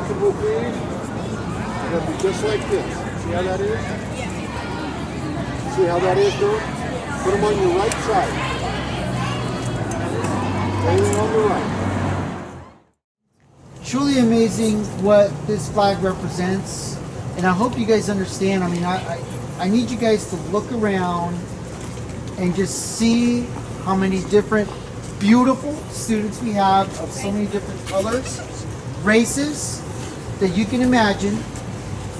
lockable bead. It'll be just like this. See how that is? See how that is, though? Put them on your right side. Everything on the right. Truly amazing what this flag represents, and I hope you guys understand. I mean, I need you guys to look around and just see how many different beautiful students we have of so many different colors, races that you can imagine,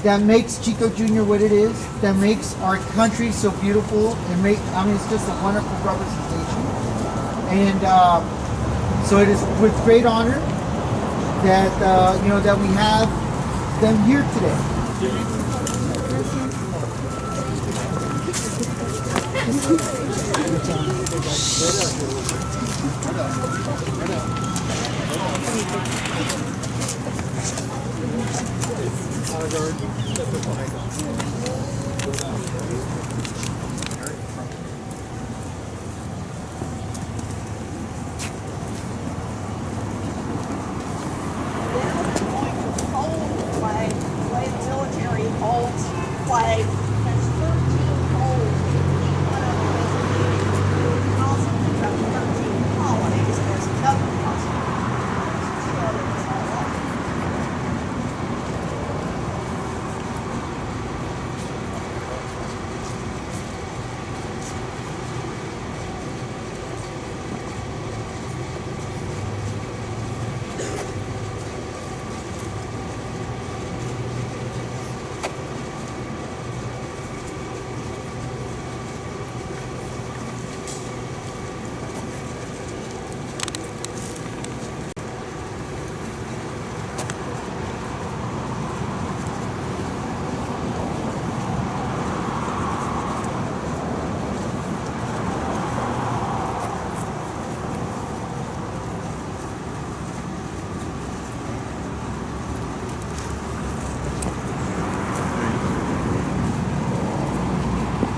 that makes Chico Jr. what it is, that makes our country so beautiful, and I mean, it's just a wonderful representation. And so it is with great honor that that we have them here today. Flag. There's 13 holes. One of them is and also there's 13 holidays. There's another possible.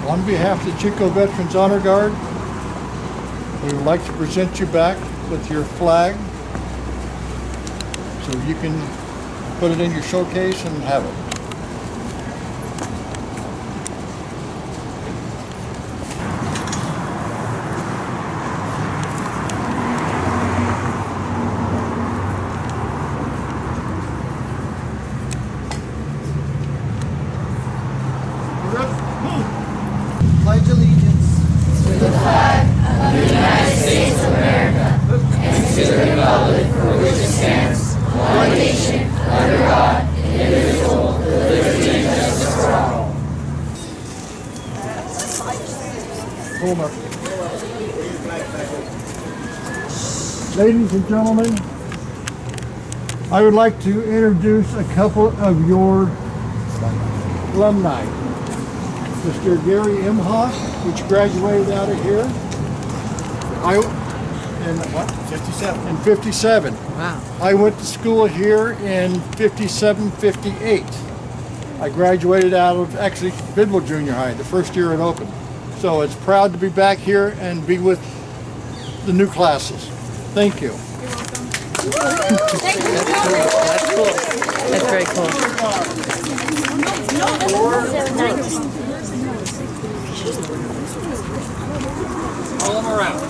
On behalf of the Chico Veterans Honor Guard, we would like to present you back with your flag so you can put it in your showcase and have it. Pledge allegiance to the flag of the United States of America and to the republic for which it stands, one nation, under God, indivisible, with liberty and justice for all. Ladies and gentlemen, I would like to introduce a couple of your alumni. Mr. Gary Imhoff, which graduated out of here. In what? 57. In 57. Wow. I went to school here in 57, 58. I graduated out of actually Bidwell Junior High, the first year it opened. So it's proud to be back here and be with the new classes. Thank you. That's cool. That's very cool. All them around.